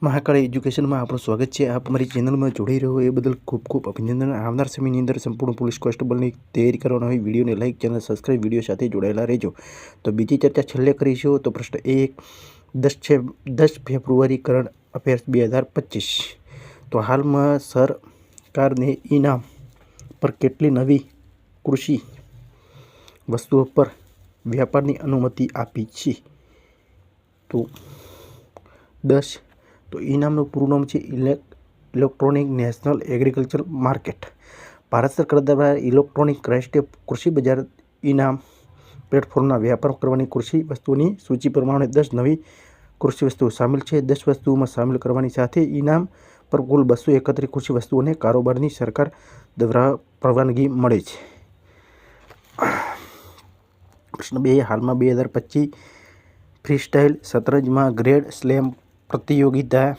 મહાકાળી એજ્યુકેશનમાં આપણું સ્વાગત છે. આપ અમારી ચેનલમાં જોડાઈ રહ્યો એ બદલ ખૂબ ખૂબ અભિનંદન. આવનાર સમયની અંદર સંપૂર્ણ પોલીસ કોન્સ્ટેબલની તૈયારી કરવાના હોય વિડીયોને લાઇક, ચેનલ સબસ્ક્રાઈબ, વિડીયો સાથે જોડાયેલા રહેજો. તો બીજી ચર્ચા છેલ્લે કરીશું. તો પ્રશ્ન 10 ફેબ્રુઆરી કરંટ અફેર્સ 2025. તો હાલમાં સરકારને ઇનામ પર કેટલી નવી કૃષિ વસ્તુઓ પર વ્યાપારની અનુમતિ આપી છે? તો 10. તો ઇનામનું પૂરું નામ છે electronic national agriculture market. Bharat સરકાર દ્વારા ઇલેક્ટ્રોનિક રાષ્ટ્રીય કૃષિ બજાર ઇનામ પ્લેટફોર્મના વ્યાપાર કરવાની કૃષિ વસ્તુઓની સૂચિ પ્રમાણે 10 નવી કૃષિ વસ્તુઓ સામેલ છે. 10 વસ્તુઓમાં સામેલ કરવાની સાથે ઇનામ પર કુલ 231 કૃષિ વસ્તુઓને કારોબારની સરકાર દ્વારા પરવાનગી મળે છે. પ્રશ્ન 2. હાલમાં 2025 ફ્રીસ્ટાઇલ શતરંજમાં ગ્રેન્ડ સ્લેમ પ્રતિયોગિતા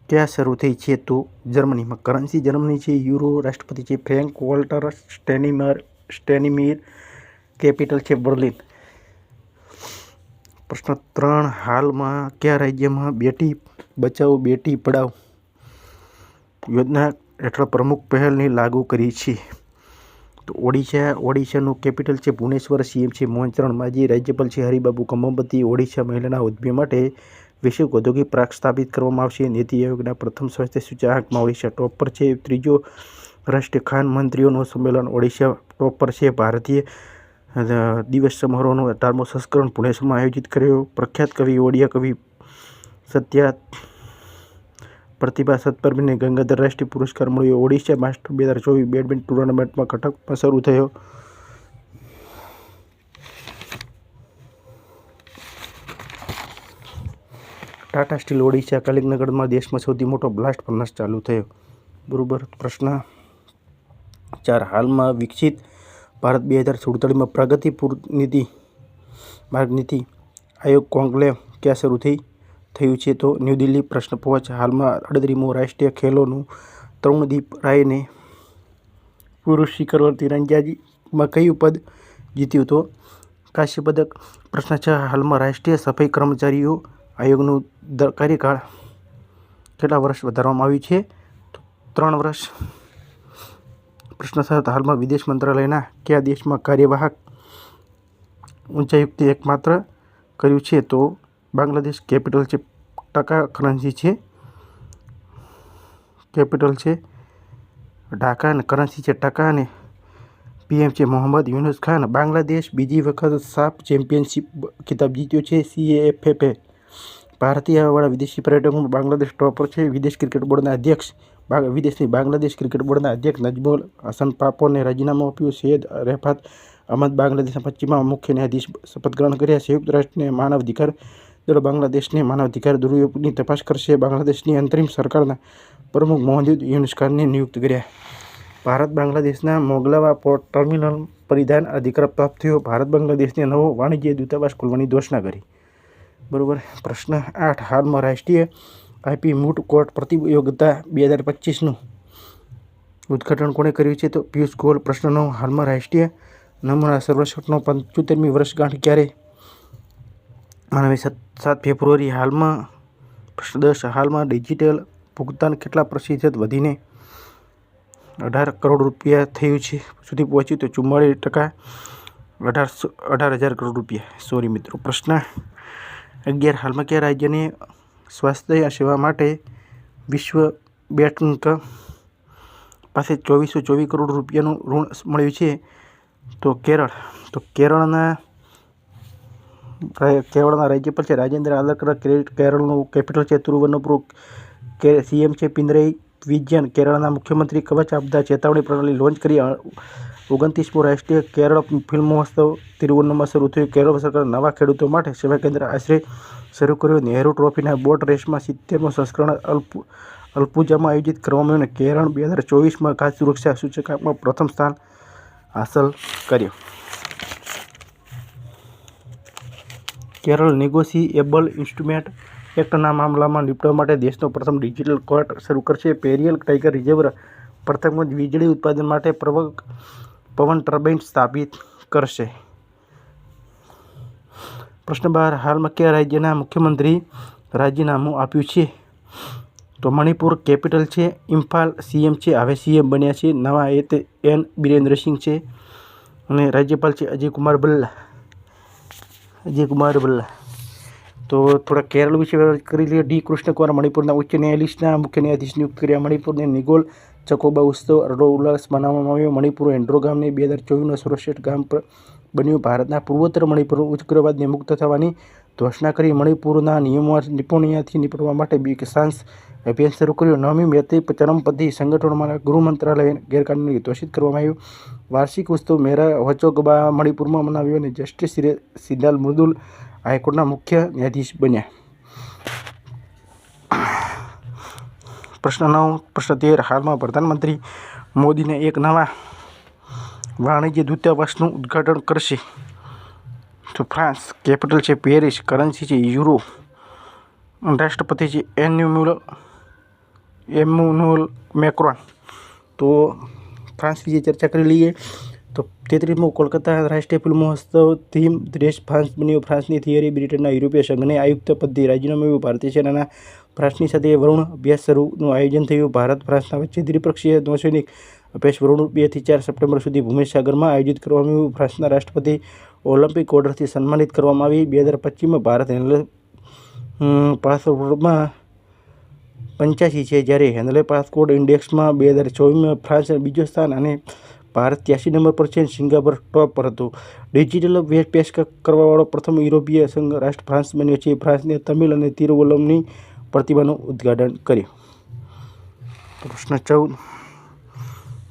ક્યાં શરૂ થઈ છે? તો જર્મનીમાં. કરન્સી જર્મની છે. યુરો રાષ્ટ્રપતિ છે ફ્રેન્ક વોલ્ટર સ્ટેનીમીર. કેપિટલ છે બર્લિન. પ્રશ્ન 3. હાલમાં કયા રાજ્યમાં બેટી બચાવો બેટી પઢાઓ યોજના હેઠળ પ્રમુખ પહેલની લાગુ કરી છે? તો ઓડિશા. ઓડિશાનું કેપિટલ છે ભુવનેશ્વર. સીએમ છે મોહન ચરણ માઝી. રાજ્યપાલ છે હરિબાબુ કંબમપતિ. ઓડિશા મહિલાના ઉદ્યમી માટે વૈશ્વિક ઔદ્યોગિક પાર્ક સ્થાપિત કરવામાં આવશે. નીતિ આયોગના પ્રથમ સ્વાસ્થ્ય સૂચકાંકમાં ઓડિશા ટોપ પર છે. 3જો રાષ્ટ્રીય ખાન મંત્રીઓનું સંમેલન ઓડિશા ટોપ પર છે. ભારતીય દિવસ સમારોહનું 18મો સંસ્કરણ ભુવનેશ્વરમાં આયોજિત કર્યો. પ્રખ્યાત કવિ ઓડિયા કવિ સત્યા પ્રતિભા સત્પરબીને ગંગાધર રાષ્ટ્રીય પુરસ્કાર મળ્યો. ઓડિશા માસ્ટર 2024 બેડમિન્ટન ટુર્નામેન્ટમાં કટકમાં શરૂ થયો. ટાટા સ્ટીલ ઓડિશા કલિંગનગરમાં દેશમાં સૌથી મોટો બ્લાસ્ટ ફર્નેસ ચાલુ થયો. બરોબર. પ્રશ્ન 4. હાલમાં વિકસિત ભારત 2047માં પ્રગતિપૂર માર્ગ નીતિ આયોગ કોન્ક્લેવ ક્યાં શરૂ થયું છે? તો ન્યૂ દિલ્હી. પ્રશ્ન 5. હાલમાં 38મો રાષ્ટ્રીય ખેલોનું તરુણદીપ રાયને પુરુષ શિખર તીરંદાજીમાં કયું પદ જીત્યું? તો કાંસ્ય પદક. પ્રશ્ન 6. હાલમાં રાષ્ટ્રીય સફાઈ કર્મચારીઓ આયોગનું કાર્યકાળ કેટલા વર્ષ વધારવામાં આવ્યું છે? તો 3 વર્ષ. પ્રશ્ન 7. હાલમાં વિદેશ મંત્રાલયના કયા દેશમાં કાર્યવાહક ઉચ્ચાયુક્તે એકમાત્ર કર્યું છે? તો બાંગ્લાદેશ. કેપિટલ છે ઢાકા. કરન્સી છે કેપિટલ છે ઢાકા અને કરન્સી છે ટકા અને પીએમ છે મોહમ્મદ યુનુસ ખાન. બાંગ્લાદેશ બીજી વખત સાફ ચેમ્પિયનશિપ ખિતાબ જીત્યો છે. CAFF. ભારતીય વાળા વિદેશી પર્યટકોમાં બાંગ્લાદેશ ટોપ પર છે. વિદેશની બાંગ્લાદેશ ક્રિકેટ બોર્ડના અધ્યક્ષ નજમુલ હસન પાપોને રાજીનામું આપ્યું. સૈયદ રેફાત અહમદ બાંગ્લાદેશના 25મા મુખ્ય ન્યાયાધીશ શપથ ગ્રહણ કર્યા. સંયુક્ત રાષ્ટ્રને માનવ અધિકાર દળ બાંગ્લાદેશને માનવ અધિકાર દુરુપયોગની તપાસ કરશે. બાંગ્લાદેશની અંતરિમ સરકારના પ્રમુખ મોહમ્મદ યુનુસ ખાનને નિયુક્ત કર્યા. ભારત બાંગ્લાદેશના મોગલાવા પોર્ટ ટર્મિનલ પરિધાન અધિકાર પ્રાપ્ત થયો. ભારત બાંગ્લાદેશને નવો વાણિજ્ય દૂતાવાસ ખોલવાની ઘોષણા કરી. બરોબર. પ્રશ્ન 8. હાલમાં રાષ્ટ્રીય આઈપી મૂટ કોર્ટ પ્રતિયોગિતા 2025નું ઉદ્ઘાટન કોણે કર્યું છે? તો પિયુષ ગોયલ. પ્રશ્ન 9. હાલમાં રાષ્ટ્રીય નમૂના સર્વેક્ષણનો 75મી વર્ષગાંઠ ક્યારે મનાવે? 7 ફેબ્રુઆરી. હાલમાં પ્રશ્ન 10. હાલમાં ડિજિટલ ભુગતાન કેટલા પ્રતિશત વધીને 18 કરોડ રૂપિયા થયું છે સુધી પહોંચ્યું? તો 44%. 18,000 કરોડ રૂપિયા. સોરી મિત્રો. પ્રશ્ન 11. હાલમાં કયા રાજ્યને સ્વાસ્થ્ય સેવા માટે વિશ્વ બેંક પાસે 2424 કરોડ રૂપિયાનું ઋણ મળ્યું છે? તો કેરળ. તો કેરળના રાજ્યપાલ છે રાજેન્દ્ર આલકર. કેરળનું કેપિટલ છે તિરુવનંતપુરમ. સીએમ છે પિનરઈ વિજયન. કેરળના મુખ્યમંત્રી કવચ આપદા ચેતવણી પ્રણાલી લોન્ચ કરી. 29મો રાષ્ટ્રીય કેરળ ફિલ્મ મહોત્સવ તિરુવનંતપુરમમાં શરૂ થયો. કેરળ સરકાર નવા ખેડૂતો માટે સેવા કેન્દ્ર આશ્રય શરૂ કર્યો. નહેરુ ટ્રોફીના બોટ રેસમાં 70મો સંસ્કરણ અલ્પુજામાં આયોજિત કરવામાં આવ્યું. કેરળ 2024માં ખાદ્ય સુરક્ષા સૂચકાંકમાં પ્રથમ સ્થાન હાંસલ કર્યું. કેરળ નેગોશિએબલ ઇન્સ્ટ્રુમેન્ટ એક્ટના મામલામાં નિપટવા માટે દેશનો પ્રથમ ડિજિટલ કોર્ટ શરૂ કરશે. પેરિયલ ટાઈગર રિઝર્વ પ્રથમ વીજળી ઉત્પાદન માટે પવન ટર્બાઇન સ્થાપિત કરશે. પ્રશ્ન 12. હાલમાં કયા રાજ્યના મુખ્યમંત્રી રાજીનામું આપ્યું છે? તો મણિપુર કેપિટલ છે ઇમ્ફાલ, સીએમ છે હવે સીએમ બન્યા છે નવા એન બિરેન્દ્રસિંહ છે અને રાજ્યપાલ છે અજય કુમાર ભલ્લા. તો થોડા કેરળ વિશે કરી લઈએ. ડી કૃષ્ણકુમાર મણિપુરના ઉચ્ચ ન્યાયાધીશના મુખ્ય ન્યાયાધીશ નિયુક્ત કર્યા. મણિપુરને નિગોલ ચકોબા ઉત્સવ હર્ષોલ્લાસ મનાવવામાં આવ્યો. મણિપુર એન્ડ્રો ગામને 2024નું સર્વશ્રેષ્ઠ ગામ બન્યું. ભારતના પૂર્વોત્તર મણિપુર ઉગ્રવાદને મુક્ત થવાની ઘોષણા કરી. મણિપુરના નિપુણતાથી નિપટવા માટે વિકાસ અભિયાન શરૂ કર્યું. 9મી મેત્રી ચરમપંથી સંગઠનોમાં ગૃહ મંત્રાલય ગેરકાનૂની ઘોષિત કરવામાં આવ્યું. વાર્ષિક ઉત્સવ મેરા વચોગબા મણિપુરમાં મનાવ્યો અને જસ્ટિસ સિદ્ધાલ મૃદુલ હાઈકોર્ટના મુખ્ય ન્યાયાધીશ બન્યા. પ્રશ્ન 9. પ્રશ્ન 13. હાલમાં પ્રધાનમંત્રી મોદીને એક નવા વાણિજ્ય દૂતાવાસનું ઉદ્ઘાટન કરશે. તો ફ્રાન્સ કેપિટલ છે પેરિસ, કરન્સી છે યુરો, રાષ્ટ્રપતિ છે એમ્યુનુઅલ મેક્રોન. તો ફ્રાન્સ વિશે ચર્ચા કરી લઈએ. તો 33મો કોલકાતા રાષ્ટ્રીય ફિલ્મ મહોત્સવ થીમ દેશ ફ્રાન્સ બન્યો. ફ્રાન્સની થિયરી બ્રિટનના યુરોપીય સંઘને આયુક્ત પદથી રાજીનામું આવ્યું. ભારતીય સેનાના ફ્રાન્સની સાથે વરુણ અભ્યાસ શરૂનું આયોજન થયું. ભારત ફ્રાન્સના વચ્ચે દ્વિપક્ષીય નૌસૈનિક અભ્યાસ વરુણ 2 થી 4 સપ્ટેમ્બર સુધી ભૂમધ્યસાગરમાં આયોજિત કરવામાં આવ્યું. ફ્રાન્સના રાષ્ટ્રપતિ ઓલિમ્પિક ઓર્ડરથી સન્માનિત કરવામાં આવી. 2025માં ભારત પાસપોર્ટમાં 85 છે જ્યારે હેન્ડલ પાસપોર્ટ ઇન્ડેક્સમાં 2024માં ફ્રાન્સ બીજો સ્થાન અને ભારત 83 નંબર પર છે. સિંગાપોર ટોપ પર હતું. ડિજિટલ પેશ કરવાવાળો પ્રથમ યુરોપીય સંઘ રાષ્ટ્ર ફ્રાન્સ બન્યો છે. ફ્રાન્સને તમિલ અને તિરુવલ્લમની પ્રતિભાનું ઉદ્ઘાટન કર્યું. પ્રશ્ન 14.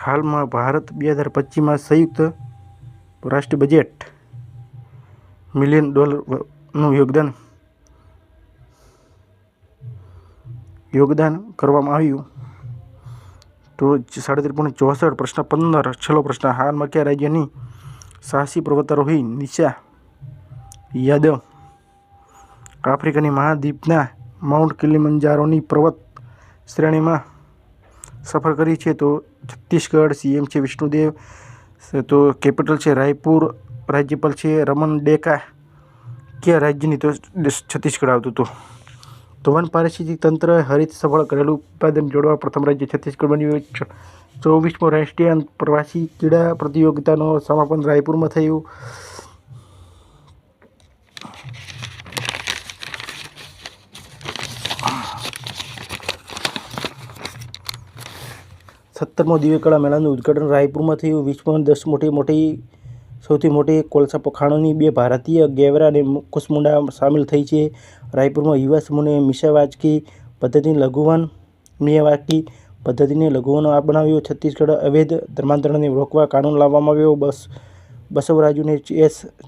હાલમાં ભારત 2025માં સંયુક્ત રાષ્ટ્રીય બજેટ $1 મિલિયનનું યોગદાન કરવામાં આવ્યું. તો 37.64. પ્રશ્ન 15. છેલ્લો પ્રશ્ન. હાલમાં કયા રાજ્યની સાહસી પર્વતારોહી નિશા યાદવ આફ્રિકાની મહાદ્વીપના માઉન્ટ કિલિમંજારોની પર્વત શ્રેણીમાં સફર કરી છે? તો છત્તીસગઢ. સીએમ છે વિષ્ણુદેવ. તો કેપિટલ છે રાયપુર. રાજ્યપાલ છે રમન ડેકા. કયા રાજ્યની? તો છત્તીસગઢ આવતું હતું. તો વન પારિસ્થિતિક તંત્ર હરિત સફળ ઘરેલું ઉત્પાદન જોડવા પ્રથમ રાજ્ય છત્તીસગઢ બન્યું. 24મો રાષ્ટ્રીય પ્રવાસી ક્રીડા પ્રતિયોગિતાનું સમાપન રાયપુરમાં થયું. સત્તરમો દિવ્યકળા મેળાનું ઉદ્ઘાટન રાયપુરમાં થયું. વિશ્વમાં 10 સૌથી મોટી કોલસા ખાણોની 2 ભારતીય ગેવરા અને કુસમુંડા સામેલ થઈ છે. રાયપુરમાં યુવા સમૂહને મિયાવાકી પદ્ધતિને લઘુવન બનાવ્યો. છત્તીસગઢ અવૈધ ધર્માંતરણને રોકવા કાનૂન લાવવામાં આવ્યો. બસવરાજુને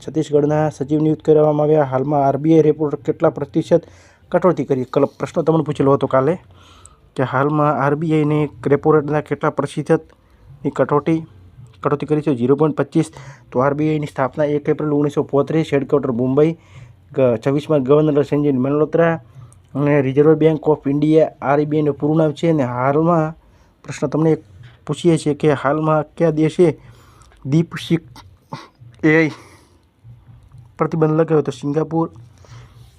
છત્તીસગઢના સચિવ નિયુક્ત કરવામાં આવ્યા. હાલમાં આરબીઆઈ રેપો કેટલા પ્રતિશત કટોતી કરી? પ્રશ્ન તમને પૂછેલો હતો કાલે કે હાલમાં આરબીઆઈને રેપો રેટના કેટલા પ્રતિશતની કટોતી કરી છે? 0.25. તો આરબીઆઈની સ્થાપના 1 એપ્રિલ 1935, હેડક્વાર્ટર મુંબઈ. 26માં ગવર્નર સંજય મલ્હોત્રા અને રિઝર્વ બેંક ઓફ ઇન્ડિયા આરબીઆઈનું પૂરું નામ છે. અને હાલમાં પ્રશ્ન તમને પૂછીએ છીએ કે હાલમાં કયા દેશે DeepSeek AI પ્રતિબંધ લગાવ્યો? તો સિંગાપુર,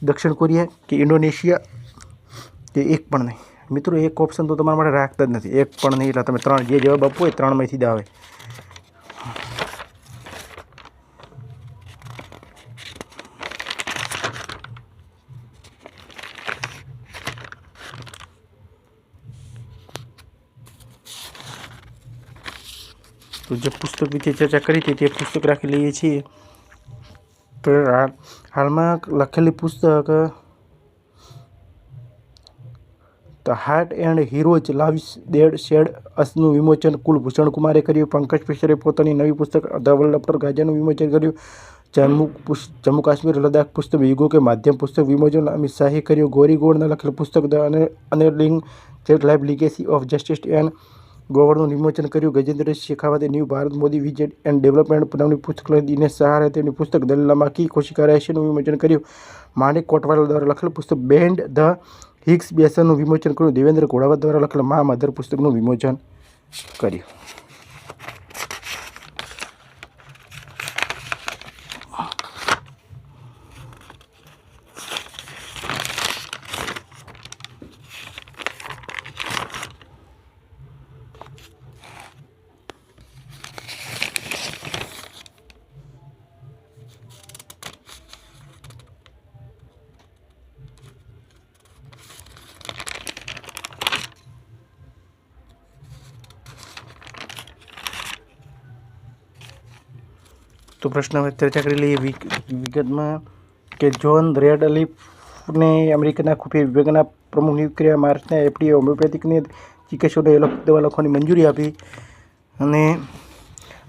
દક્ષિણ કોરિયા કે ઇન્ડોનેશિયા કે એક પણ નહીં? મિત્રો એક ઓપ્શન તો તમારા માટે રાખતા જ નથી, એક પણ નહીં. એટલે તમે 3 જે જવાબ આપવો હોય 3માંથી જ આવે. તો જે પુસ્તક વિશે ચર્ચા કરી હતી તે પુસ્તક રાખી લઈએ છીએ. તો હાલમાં લખેલી પુસ્તક the heart and heroes lives that shaped અસનું વિમોચન કુલભૂષણ કુમારે કર્યું. પંકજ ફિશરે પોતાની નવી પુસ્તક ધ વલ્લભ ગાજાનું વિમોચન કર્યું. જમ્મુ કાશ્મીર લદ્દાખ પુસ્તક યુગો કે માધ્યમ પુસ્તક વિમોચન અમિત શાહે કર્યું. ગૌરી ગોળના લખેલું પુસ્તક ધ અનરલિંગ જેટ life legacy of justice and ગોવર્નનું વિમોચન કર્યું. ગજેન્દ્ર શેખાવતે new Bharat Modi vision and development નામની પુસ્તક લખી. દિનેશ સહારે તેમની પુસ્તક દલીલામા કી કોશિકા રહેશેનું વિમોચન કર્યું. માણિક કોટવાલ દ્વારા લખેલું પુસ્તક બેન્ડ ધ હિગ્સ બેસનનું વિમોચન કર્યું. દેવેન્દ્ર ઘોડાવત દ્વારા લખેલા મા મધર પુસ્તકનું વિમોચન કર્યું. તો પ્રશ્ન હવે ચર્ચા કરી લઈએ વિગતમાં કે જ્હોન રેડક્લિફને અમેરિકાના ખુફિયા વિભાગના પ્રમુખ નિયુક્ત કર્યા. માર્ચના એફડીએ હોમિયોપેથિકની ચિકિત્સકોને દવા લખવાની મંજૂરી આપી. અને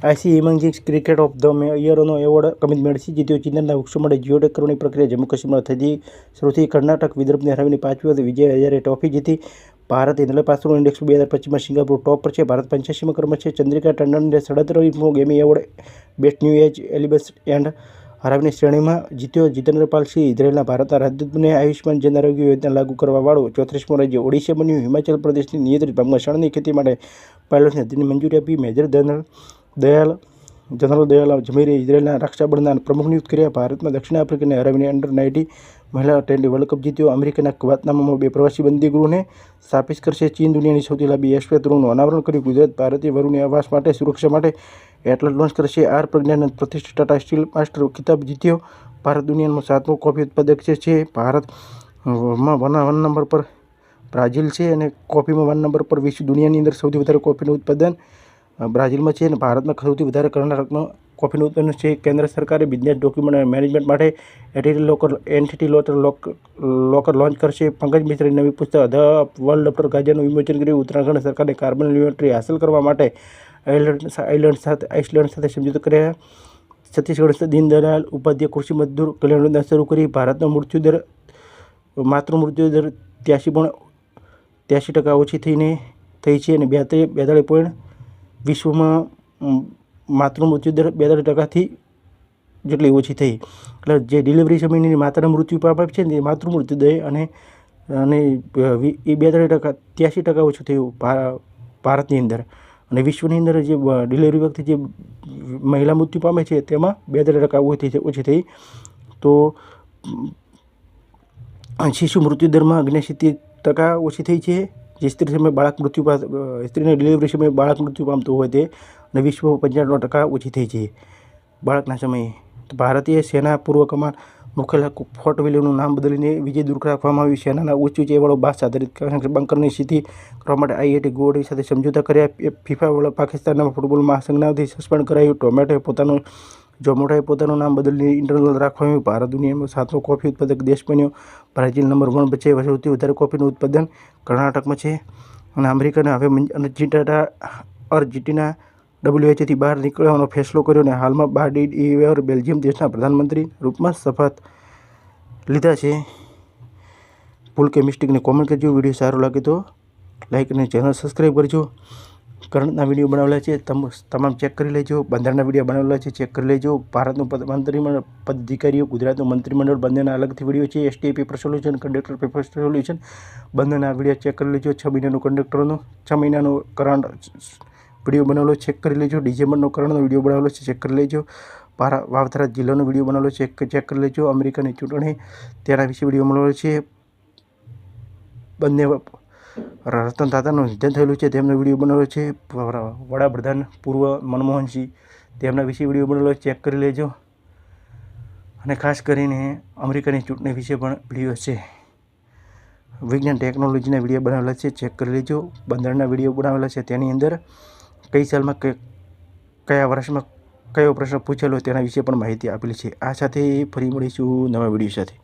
ICC emerging cricket of the યરનો એવોર્ડ કમિત મેળવી જીત્યો. ચિંતનના વૃક્ષો માટે જીઓટેગ કરવાની પ્રક્રિયા જમ્મુ કાશ્મીરમાં થતી શરૂ થઈ. કર્ણાટક વિદર્ભને હરાવીને 5મી વખત વિજય હજારે ટ્રોફી જીતી. ભારત ઇન્ટેલેક્ચુઅલ ઇન્ડેક્સ 2025માં સિંગાપુર ટોપ પર છે. ભારત 85મા ક્રમે છે. ચંદ્રિકા ટંડનને 37મો Grammy award best new age album and હરાવીને શ્રેણીમાં જીત્યો. જીતેન્દ્ર પાલ સિંહ ઇઝરાયેલના ભારતના રાજદૂત બન્યા. આયુષ્યમાન જન આરોગ્ય યોજના લાગુ કરવાવાળું 34મું રાજ્ય ઓડિશા બન્યું. હિમાચલ પ્રદેશની નિયંત્રિત ભાગમાં શણની ખેતી માટે પાયલોટની હદ્દીની મંજૂરી આપી. મેજર જનરલ દયાલ જમીરે ઇઝરાયેલના રક્ષાબળના પ્રમુખ નિયુક્ત કર્યા. ભારતમાં દક્ષિણ આફ્રિકાને હરાવીને અંડર-19 મહિલા ટી20 વર્લ્ડ કપ જીત્યો. અમેરિકાના ગ્વાતેમાલામાં 2 પ્રવાસી બંદીગૃહોને સ્થાપિત કરશે. ચીન દુનિયાની સૌથી લાંબી એક્સપ્રેસ રૂટનું અનાવરણ કર્યું. ગુજરાત ભારતીય વરુની આવાસ માટે સુરક્ષા માટે એટલાસ લોન્ચ કરશે. આર પ્રજ્ઞાનંદ પ્રતિષ્ઠિત ટાટા સ્ટીલ માસ્ટર ખિતાબ જીત્યો. ભારત દુનિયામાં 7મો કોફી ઉત્પાદક છે. ભારતમાં 1 નંબર પર બ્રાઝિલ છે અને કોફીમાં 1 નંબર પર વિશ્વ દુનિયાની અંદર સૌથી વધારે કોફીનું ઉત્પાદન બ્રાઝિલમાં છે અને ભારતમાં સૌથી વધારે કર્ણાટકમાં કોફીનું ઉત્પાદન છે. કેન્દ્ર સરકારે બિઝનેસ ડોક્યુમેન્ટ અને મેનેજમેન્ટ માટે એન્ટિટી લોકર લોન્ચ કરશે. પંકજ મિશ્રાની નવી પુસ્તક ધ વર્લ્ડ ઓફ ગાંજાનું વિમોચન કર્યું. ઉત્તરાખંડ સરકારે કાર્બન ન્યુટ્રલિટી હાંસલ કરવા માટે આઇસલેન્ડ સાથે સમજૂતો કર્યા. છત્તીસગઢ દીનદયાળ ઉપાધ્યાય કૃષિ મજદૂર કલ્યાણ યોજના શરૂ કરી. ભારતનો માતૃ મૃત્યુ દર 83% ઓછી થઈ છે અને 42 વિશ્વમાં માતૃ મૃત્યુ દર 42%થી જેટલી ઓછી થઈ. એટલે જે ડિલિવરી સમયની માતાના મૃત્યુ પામે છે ને એ માતૃ મૃત્યુ દર અને એ 83% ઓછું થયું ભારતની અંદર. અને વિશ્વની અંદર જે ડિલિવરી વખતે જે મહિલા મૃત્યુ પામે છે તેમાં 42% ઓછી થઈ. તો શિશુ મૃત્યુ દરમાં 79% ઓછી થઈ છે. જે સ્ત્રી સમયે સ્ત્રીને ડિલિવરી સમયે બાળક મૃત્યુ પામતું હોય તે અને વિશ્વમાં 95% ઓછી થઈ છે બાળકના સમયે. ભારતીય સેના પૂર્વ કમાન મુખ્યાલય ફોર્ટ વિલિયમનું નામ બદલીને વિજય દુર્ગ રાખવામાં આવ્યું. સેનાના ઉચ્ચ ઊંચાઈવાળો બાસ આધારિત બંકરની સ્થિતિ કરવા માટે આઈઆઈટી ગુવાહાટી સાથે સમજૂતા કર્યા. ફિફા વર્લ્ડ પાકિસ્તાનના ફૂટબોલ મહાસંઘનાથી સસ્પેન્ડ કરાયું. ઝોમેટોએ પોતાનું નામ બદલીને ઇન્ટરનલ રાખવામાં આવ્યું. ભારત દુનિયામાં 7મો કોફી ઉત્પાદક દેશ બન્યો. બ્રાઝિલ નંબર 1 બચે. સૌથી વધારે કોફીનું ઉત્પાદન કર્ણાટકમાં છે. અને અમેરિકાને હવે અર્જેન્ટિના WHOથી બહાર નીકળવાનો ફેસલો કર્યો અને હાલમાં બાર્ડી ઇવેર બેલ્જિયમ દેશના પ્રધાનમંત્રી રૂપમાં શપથ લીધા છે. ભૂલ કે મિસ્ટેકને કોમેન્ટ કરજો. વિડીયો સારો લાગે તો લાઈક અને ચેનલ સબસ્ક્રાઈબ કરજો. કરંટના વિડીયો બનાવેલા છે તમામ ચેક કરી લેજો. બંધારણના વિડીયો બનાવેલા છે ચેક કરી લેજો. ભારતનું મંત્રીમંડળ પદાધિકારીઓ ગુજરાતનું મંત્રીમંડળ બંનેના અલગથી વિડીયો છે. ST paper solution conductor paper solution બંનેના વિડીયો ચેક કરી લેજો. 6 મહિનાનું કંડક્ટરનું 6 મહિનાનું કરંટ વિડીયો બનાવેલો ચેક કરી લેજો. ડિસેમ્બરનો કરંટનો વિડીયો બનાવેલો છે ચેક કરી લેજો. વાવથરા જિલ્લાનો વિડીયો બનાવેલો છે ચેક કરી લેજો. અમેરિકાની ચૂંટણી તેના વિશે વિડીયો બનાવેલો છે. બંને રતન તાતાનું નિધન થયેલું છે તેમનો વિડીયો બનાવેલો છે. વડાપ્રધાન પૂર્વ મનમોહનસિંહ તેમના વિશે વિડીયો બનાવેલો ચેક કરી લેજો. અને ખાસ કરીને અમેરિકાની ચૂંટણી વિશે પણ વિડીયો છે. વિજ્ઞાન ટેકનોલોજીના વિડીયો બનાવેલા છે ચેક કરી લેજો. બંધારણના વિડીયો બનાવેલા છે તેની અંદર કઈ સાલમાં કયા વર્ષમાં કયો પ્રશ્ન પૂછેલો તેના વિશે પણ માહિતી આપેલી છે. આ સાથે ફરી મળીશું નવા વિડીયો સાથે.